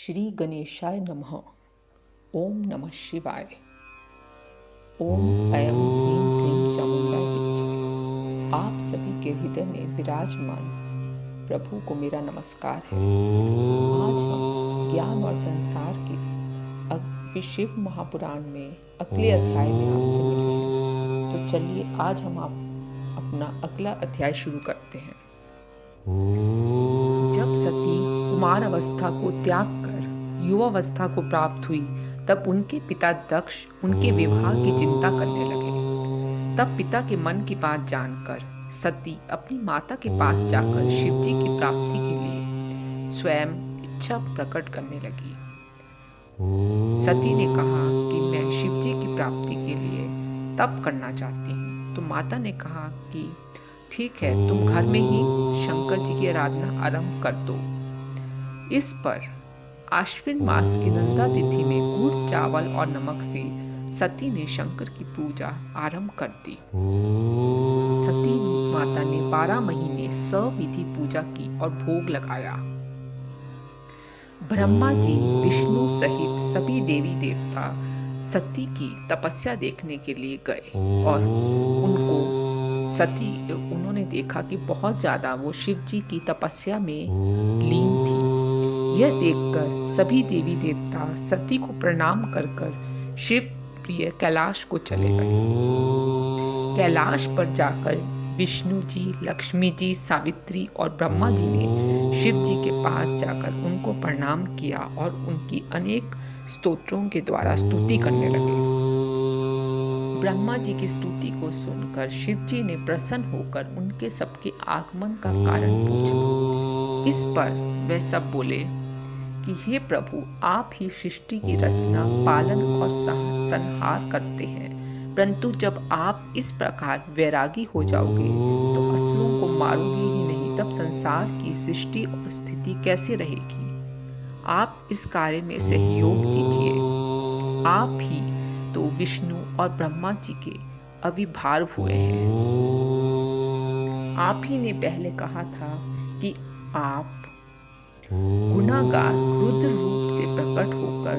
श्री गणेशाय नमः। ओम नमः शिवाय। ओम ऐं ह्रीं क्लीं चामुंडाय विच्चे। आप सभी के हृदय में विराजमान प्रभु को मेरा नमस्कार है। आज हम ज्ञान और संसार के शिव महापुराण में अगले अध्याय में आपसे मिले हैं। तो चलिए आज हम अपना अगला अध्याय शुरू करते हैं। जब सती कुमार अवस्था को त्याग कर युवावस्था को प्राप्त हुई, तब उनके पिता दक्ष उनके विवाह की चिंता करने लगे। तब पिता के मन की बात जानकर सती अपनी माता के पास जाकर शिवजी की प्राप्ति के लिए स्वयं इच्छा प्रकट करने लगी। सती ने कहा कि मैं शिवजी की प्राप्ति के लिए तप करना चाहती हूँ। तो माता ने कहा कि ठीक है, तुम घर में ही शंकर जी की आराधना आरंभ कर दो। इस पर आश्विन मास की नंदा तिथि में गुड़, चावल और नमक से सती ने शंकर की पूजा आरंभ कर दी। सती माता ने 12 महीने सविधि पूजा की और भोग लगाया। ब्रह्मा जी, विष्णु सहित सभी देवी देवता सती की तपस्या देखने के लिए गए और उन्होंने देखा कि बहुत ज्यादा वो शिव जी की तपस्या में लीन थी। यह देखकर सभी देवी देवता सती को प्रणाम कर शिव प्रिय कैलाश को चले गए। कैलाश पर जाकर विष्णु जी, लक्ष्मी जी, सावित्री और ब्रह्मा जी ने शिव जी के पास जाकर उनको प्रणाम किया और उनकी अनेक स्तोत्रों के द्वारा स्तुति करने लगे। ब्रह्मा जी की स्तुति को सुनकर शिव जी ने प्रसन्न होकर उनके सबके आगमन का कारण पूछा। इस पर वे सब बोले कि हे प्रभु, आप ही सृष्टि की रचना, पालन और संहार करते हैं, परंतु जब आप इस प्रकार वैरागी हो जाओगे तो असुरों को मारोगे ही नहीं, तब संसार की सृष्टि और स्थिति कैसे रहेगी? आप इस कार्य में सहयोग दीजिए। आप ही तो विष्णु और ब्रह्मा जी के अविभार हुए हैं। आप ही ने पहले कहा था कि आप गुनागार रुद्र रूप से प्रकट होकर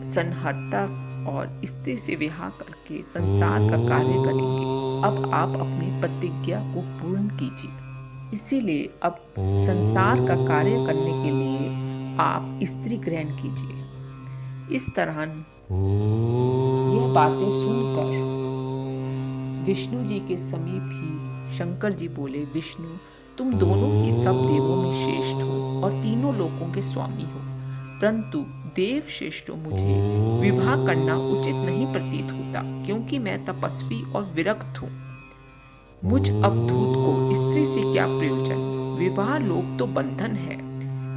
संहर्ता और स्त्री से विवाह करके संसार का कार्य करेंगे। अब आप अपनी प्रतिज्ञा को पूर्ण कीजिए। इसीलिए अब संसार का कार्य करने के लिए आप स्त्री ग्रहण कीजिए। इस तरह यह बातें सुनकर विष्णु जी के समीप ही शंकर जी बोले, विष्णु, तुम दोनों ही सब देवों में श्रेष्ठ हो और तीनों लोकों के स्वामी हो, परंतु देव श्रेष्ठों, मुझे विवाह करना उचित नहीं प्रतीत होता, क्योंकि मैं तपस्वी और विरक्त हूँ। मुझ अवधूत को स्त्री से क्या प्रयोजन? विवाह लोक तो बंधन है,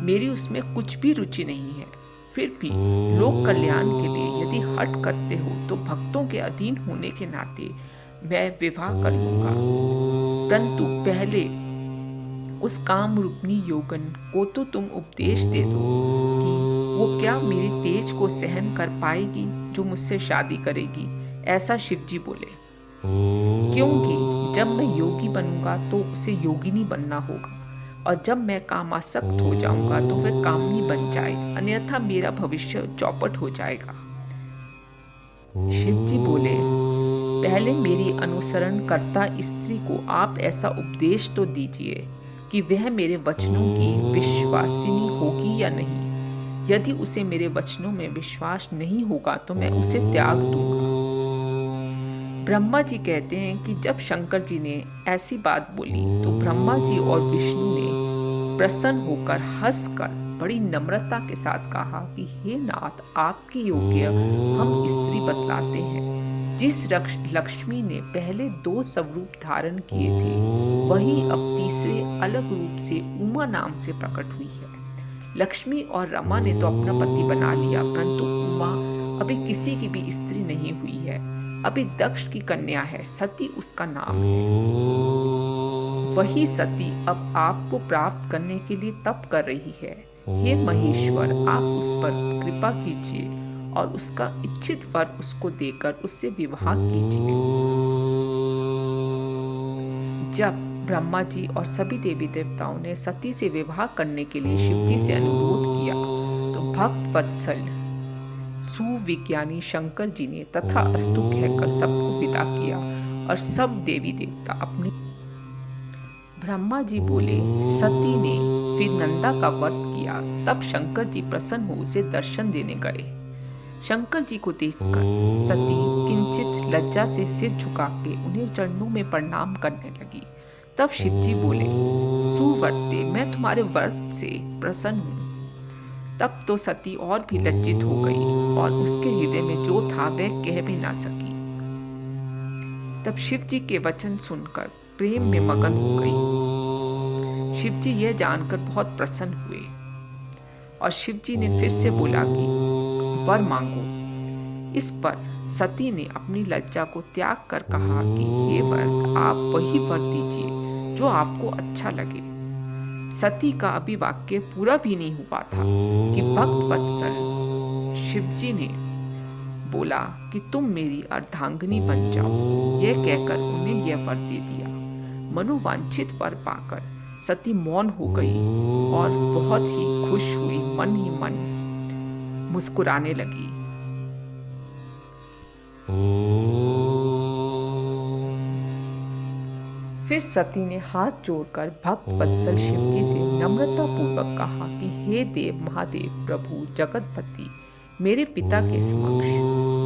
मेरी उसमें कुछ भी रुचि नहीं है। फिर भी लोक कल्याण के लिए यदि हट करते हो तो भक्तों के अधीन होने के नाते मैं विवाह कर लूंगा, परंतु पहले उस काम रूपनी योगन को तो तुम उपदेश दे दो कि वो क्या मेरे तेज को सहन कर पाएगी जो मुझसे शादी करेगी। ऐसा शिवजी बोले, क्योंकि जब मैं योगी बनूंगा तो उसे योगिनी बनना होगा, और जब मैं कामासक्त हो जाऊंगा तो वह कामनी बन जाए, अन्यथा मेरा भविष्य चौपट हो जाएगा। शिवजी बोले, पहले मेरी अनुसरण करता स्त्री को आप ऐसा उपदेश तो दीजिए कि वह मेरे वचनों की विश्वासिनी होगी या नहीं। यदि उसे मेरे वचनों में विश्वास नहीं होगा तो मैं उसे त्याग दूंगा। ब्रह्मा जी कहते हैं कि जब शंकर जी ने ऐसी बात बोली तो ब्रह्मा जी और विष्णु ने प्रसन्न होकर हंसकर बड़ी नम्रता के साथ कहा कि हे नाथ, आपके योग्य हम स्त्री बतलाते हैं। जिस लक्ष्मी ने पहले 2 स्वरूप धारण किए थे, वही अब तीसरे अलग रूप से उमा नाम से प्रकट हुई है। लक्ष्मी और रमा ने तो अपना पति बना लिया, परंतु उमा अभी किसी की भी स्त्री नहीं हुई है। अभी दक्ष की कन्या है, सती उसका नाम है। वही सती अब आपको प्राप्त करने के लिए तप कर रही है। हे महेश्वर, आप उस पर कृपा कीजिए और उसका इच्छित वर उसको देकर उससे विवाह कीजिए। जब ब्रह्मा जी और सभी देवी देवताओं ने सती से विवाह करने के लिए शिवजी से अनुरोध किया भक्त वत्सल सुविज्ञानी शंकर जी ने तथा अस्तु कहकर सबको विदा किया और सब देवी देवता अपने। ब्रह्मा जी बोले, सती ने फिर नंदा का व्रत किया। तब शंकर जी प्रसन्न हो उसे दर्शन देने गए। शंकर जी को देखकर सती किंचित लज्जा से सिर झुका के उन्हें चरणों में प्रणाम करने लगी। तब शिव जी बोले, सुवर्ते, मैं तुम्हारे व्रत से प्रसन्न हूँ। तब तो सती और भी लज्जित हो गई और उसके हृदय में जो था वह कह भी ना सकी। तब शिव जी के वचन सुनकर प्रेम में मगन हो गई। शिव जी यह जानकर बहुत प्रसन्न हुए और शिव जी ने फिर से बोला कि वर मांगो। इस पर सती ने अपनी लज्जा को त्याग कर कहा कि हे वर, आप वही वर दीजिए जो आपको अच्छा लगे। सती का अभी वाक्य पूरा भी नहीं हुआ था कि भक्त वत्सल शिव जी ने बोला कि तुम मेरी अर्धांगिनी बन जाओ। यह कहकर उन्हें यह वर दे दिया। मनोवांछित वर पाकर सती मौन हो गई और बहुत ही खुश हुई, मन ही मन मुस्कुराने लगी। फिर सती ने हाथ जोड़कर भक्त वत्सल शिव जी से नम्रता पूर्वक कहा कि हे देव महादेव प्रभु जगतपति, मेरे पिता के समक्ष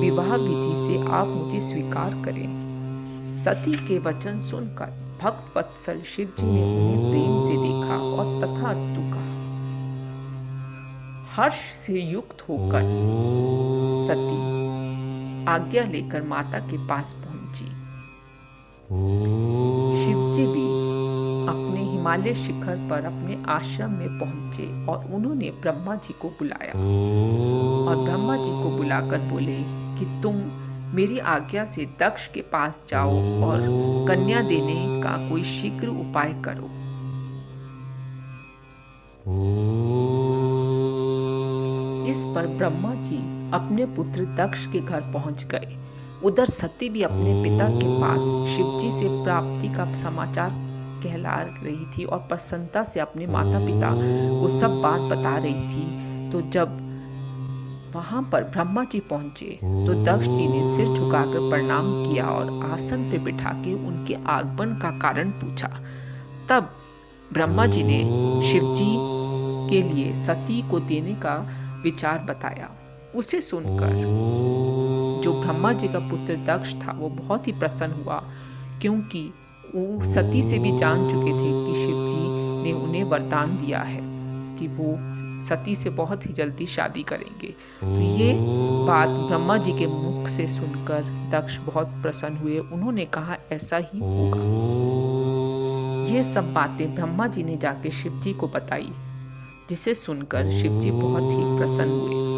विवाह विधि से आप मुझे स्वीकार करें। सती के वचन सुनकर भक्त वत्सल शिव जी ने उन्हें प्रेम से देखा और तथास्तु कहा। हर्ष से युक्त होकर सती आज्ञा लेकर माता के पास पहुंची। शिव जी भी अपने हिमालय शिखर पर अपने आश्रम में पहुंचे और उन्होंने ब्रह्मा जी को बुलाया और ब्रह्मा जी को बुलाकर बोले कि तुम मेरी आज्ञा से दक्ष के पास जाओ और कन्या देने का कोई शीघ्र उपाय करो। इस पर ब्रह्मा जी अपने पुत्र दक्ष के घर पहुंच गए। उधर सती भी अपने पिता के पास शिव जी से प्राप्ति का समाचार कहला रही थी और प्रसन्नता से अपने माता पिता को सब बात बता रही थी। तो जब वहां पर ब्रह्मा जी पहुंचे तो दक्ष जी ने सिर झुकाकर प्रणाम किया और आसन पे बिठा के उनके आगमन का कारण पूछा। तब ब्रह्मा जी ने शिव जी के लिए सती को देने का विचार बताया। उसे सुनकर जो ब्रह्मा जी का पुत्र दक्ष था वो बहुत ही प्रसन्न हुआ, क्योंकि वो सती से भी जान चुके थे कि शिव जी ने उन्हें वरदान दिया है कि वो सती से बहुत ही जल्दी शादी करेंगे। तो ये बात ब्रह्मा जी के मुख से सुनकर दक्ष बहुत प्रसन्न हुए। उन्होंने कहा ऐसा ही होगा। ये सब बातें ब्रह्मा जी ने जाके शिव जी को बताई, जिसे सुनकर शिव जी बहुत ही प्रसन्न हुए।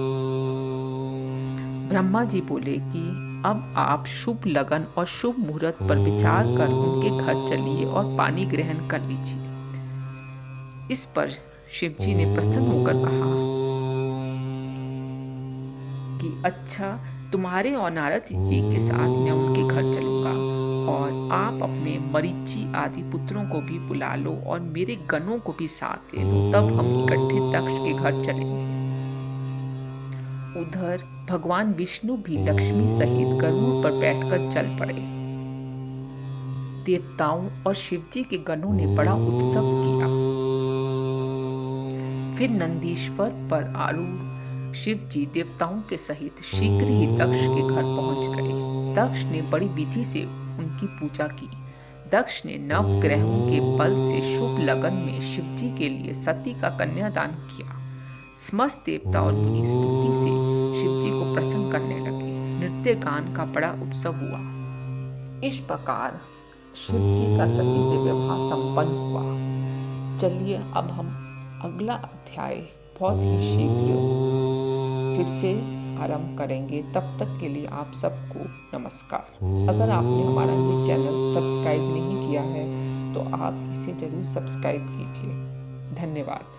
ब्रह्मा जी बोले कि अब आप शुभ लगन और शुभ मुहूर्त पर विचार कर उनके घर चलिए और पानी ग्रहण कर लीजिए। इस पर शिव जी ने प्रसन्न होकर कहा कि अच्छा, तुम्हारे और नारद जी के साथ मैं उनके घर चलूंगा और आप अपने मरीचि आदि पुत्रों को भी बुला लो और मेरे गणों को भी साथ ले लो, तब हम इकट्ठे दक्ष के घर चलेंगे। उधर भगवान विष्णु भी लक्ष्मी सहित गरुड़ पर बैठकर चल पड़े। देवताओं और शिव जी के गणों ने बड़ा उत्सव किया। फिर नंदीश्वर पर आरूढ़ शिव जी देवताओं के सहित शीघ्र ही दक्ष के घर पहुंच गए। दक्ष ने बड़ी विधि से उनकी पूजा की। दक्ष ने नव ग्रहों के बल से शुभ लगन में शिव जी के लिए सती का कन्यादान किया। समस्त देवता और मुनि स्तुति से शिव जी को प्रसन्न करने लगे। नृत्य गान का बड़ा उत्सव हुआ। इस प्रकार शिव जी का सती से विवाह संपन्न हुआ। चलिए अब हम अगला अध्याय बहुत ही शीघ्र फिर से आरंभ करेंगे। तब तक के लिए आप सबको नमस्कार। अगर आपने हमारा ये चैनल सब्सक्राइब नहीं किया है तो आप इसे जरूर सब्सक्राइब कीजिए। धन्यवाद।